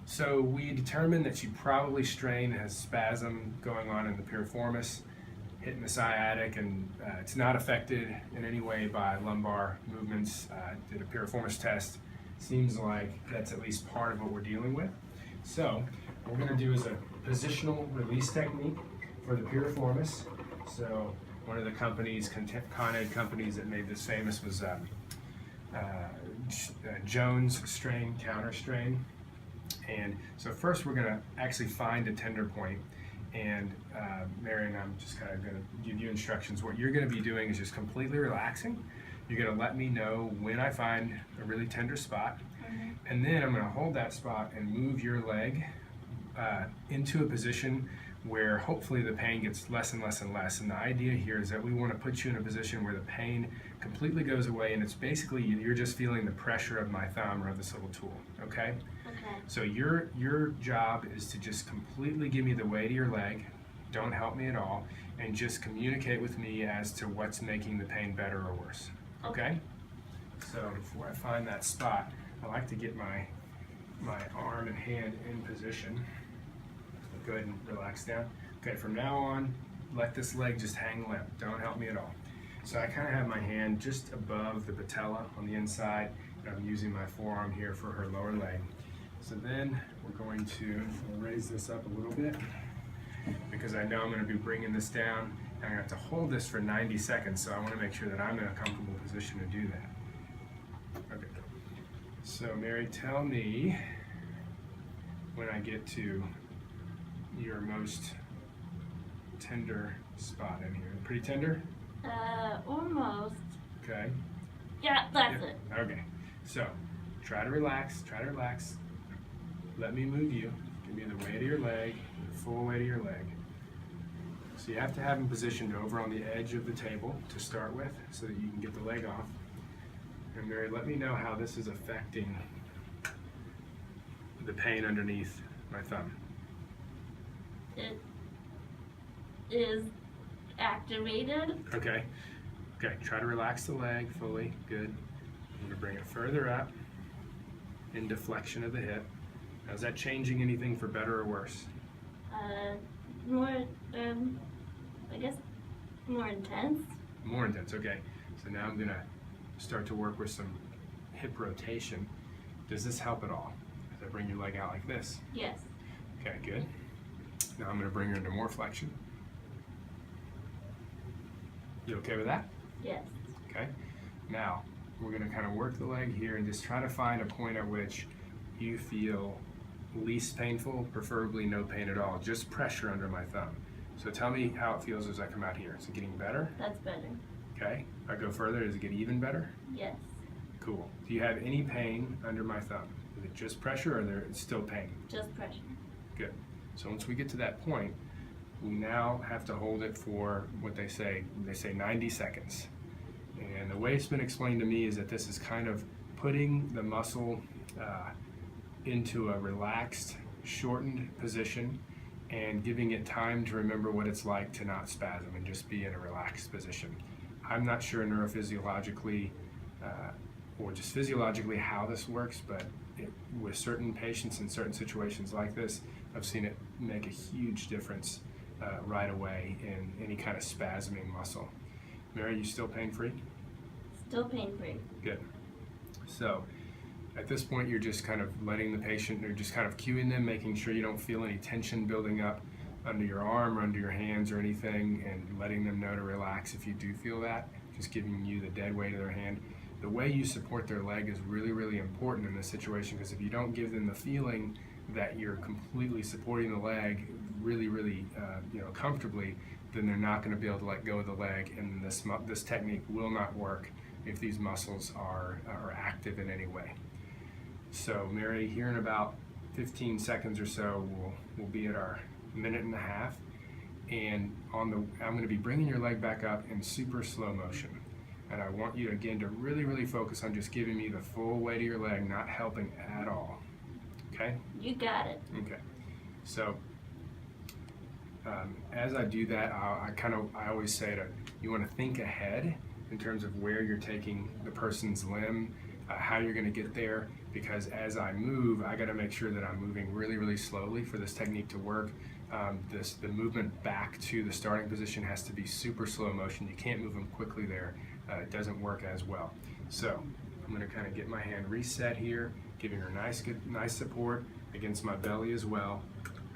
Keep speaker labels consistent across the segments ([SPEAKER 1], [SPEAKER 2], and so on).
[SPEAKER 1] So we determined that you probably strain has spasm going on in the piriformis, hitting the sciatic, and it's not affected in any way by lumbar movements. Did a piriformis test. Seems like that's at least part of what we're dealing with. So what we're going to do is a positional release technique for the piriformis. So one of the companies, Con Ed companies that made this famous was Jones Strain Counterstrain. And so first we're going to actually find a tender point, and Mary and I'm just kind of going to give you instructions. What you're going to be doing is just completely relaxing. You're going to let me know when I find a really tender spot, and then I'm going to hold that spot and move your leg into a position where hopefully the pain gets less and less and less. And the idea here is that we want to put you in a position where the pain completely goes away, and it's basically you're just feeling the pressure of my thumb or of this little tool, okay? So your job is to just completely give me the weight of your leg, don't help me at all, and just communicate with me as to what's making the pain better or worse, okay? So before I find that spot, I like to get my arm and hand in position. Go ahead and relax down. Okay, from now on, let this leg just hang limp. Don't help me at all. So I kind of have my hand just above the patella on the inside, and I'm using my forearm here for her lower leg. So then we're going to raise this up a little bit because I know I'm going to be bringing this down, and I'm going to have to hold this for 90 seconds, so I want to make sure that I'm in a comfortable position to do that. Okay. So Mary, tell me when I get to your most tender spot in here. Pretty tender?
[SPEAKER 2] Almost.
[SPEAKER 1] Okay.
[SPEAKER 2] Yeah, that's it.
[SPEAKER 1] Okay. So, try to relax, Let me move you. Give me the weight of your leg, the full weight of your leg. So you have to have them positioned over on the edge of the table to start with so that you can get the leg off. And Mary, let me know how this is affecting the pain underneath my thumb.
[SPEAKER 2] It is activated.
[SPEAKER 1] Okay. Okay, try to relax the leg fully. Good. I'm going to bring it further up in deflection of the hip. Now, is that changing anything for better or worse?
[SPEAKER 2] More, I guess, more intense.
[SPEAKER 1] More intense, okay. So now I'm going to start to work with some hip rotation. Does this help at all? As I bring your leg out like this?
[SPEAKER 2] Yes.
[SPEAKER 1] Okay, good. Now I'm going to bring her into more flexion. You okay with that?
[SPEAKER 2] Yes.
[SPEAKER 1] Okay. Now, we're going to kind of work the leg here and just try to find a point at which you feel least painful, preferably no pain at all, just pressure under my thumb. So tell me how it feels as I come out here. Is it getting better?
[SPEAKER 2] That's better.
[SPEAKER 1] Okay. If I go further, does it get even better?
[SPEAKER 2] Yes.
[SPEAKER 1] Cool. Do you have any pain under my thumb? Is it just pressure or there's still pain?
[SPEAKER 2] Just pressure.
[SPEAKER 1] Good. So once we get to that point, we now have to hold it for what they say 90 seconds. And the way it's been explained to me is that this is kind of putting the muscle into a relaxed, shortened position and giving it time to remember what it's like to not spasm and just be in a relaxed position. I'm not sure neurophysiologically or just physiologically how this works, but with certain patients in certain situations like this, I've seen it make a huge difference right away in any kind of spasming muscle. Mary, you still pain-free?
[SPEAKER 2] Still pain-free.
[SPEAKER 1] Good. So at this point, you're just kind of letting the patient, or just kind of cueing them, making sure you don't feel any tension building up under your arm or under your hands or anything, and letting them know to relax if you do feel that, just giving you the dead weight of their hand. The way you support their leg is really, really important in this situation, because if you don't give them the feeling that you're completely supporting the leg really, really comfortably, then they're not going to be able to let go of the leg, and this technique will not work if these muscles are active in any way. So Mary, here in about 15 seconds or so, we'll be at our minute and a half, and I'm going to be bringing your leg back up in super slow motion. And I want you again to really, really focus on just giving me the full weight of your leg, not helping at all. Okay?
[SPEAKER 2] You got it.
[SPEAKER 1] Okay. So as I do that, I always say you want to think ahead in terms of where you're taking the person's limb how you're going to get there, because as I move, I got to make sure that I'm moving really, really slowly for this technique to work. The movement back to the starting position has to be super slow motion. You can't move them quickly there. It doesn't work as well. So I'm going to kind of get my hand reset here, giving her nice support against my belly as well.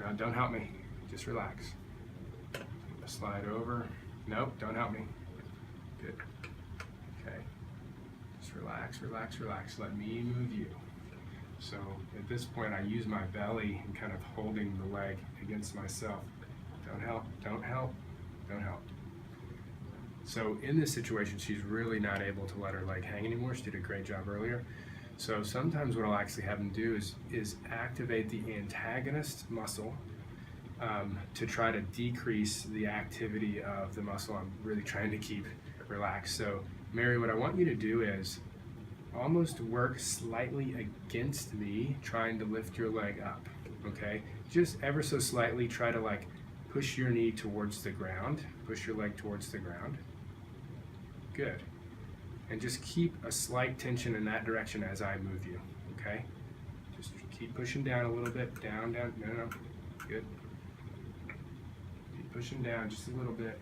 [SPEAKER 1] Now don't help me, just relax. Slide over. Nope, don't help me. Good. Okay. Just relax, relax, relax. Let me move you. So at this point, I use my belly and kind of holding the leg against myself. Don't help, don't help, don't help. So in this situation, she's really not able to let her leg hang anymore. She did a great job earlier. So sometimes what I'll actually have them do is activate the antagonist muscle to try to decrease the activity of the muscle I'm really trying to keep relaxed. So Mary, what I want you to do is almost work slightly against me, trying to lift your leg up, okay? Just ever so slightly, try to like push your knee towards the ground, push your leg towards the ground. Good. And just keep a slight tension in that direction as I move you, okay? Just keep pushing down a little bit, down, down, no, good. Keep pushing down just a little bit.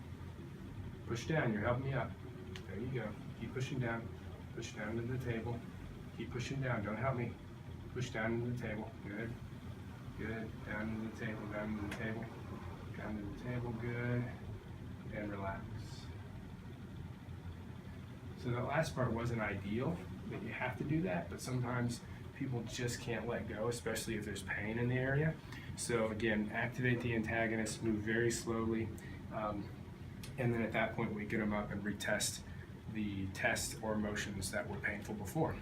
[SPEAKER 1] Push down, you're helping me up. There you go, keep pushing down. Push down to the table. Keep pushing down. Don't help me. Push down to the table. Good. Good. Down to the table. Down to the table. Down to the table. Good. And relax. So the last part wasn't ideal, that you have to do that, but sometimes people just can't let go, especially if there's pain in the area. So again, activate the antagonist, move very slowly, and then at that point we get them up and retest the test or motions that were painful before.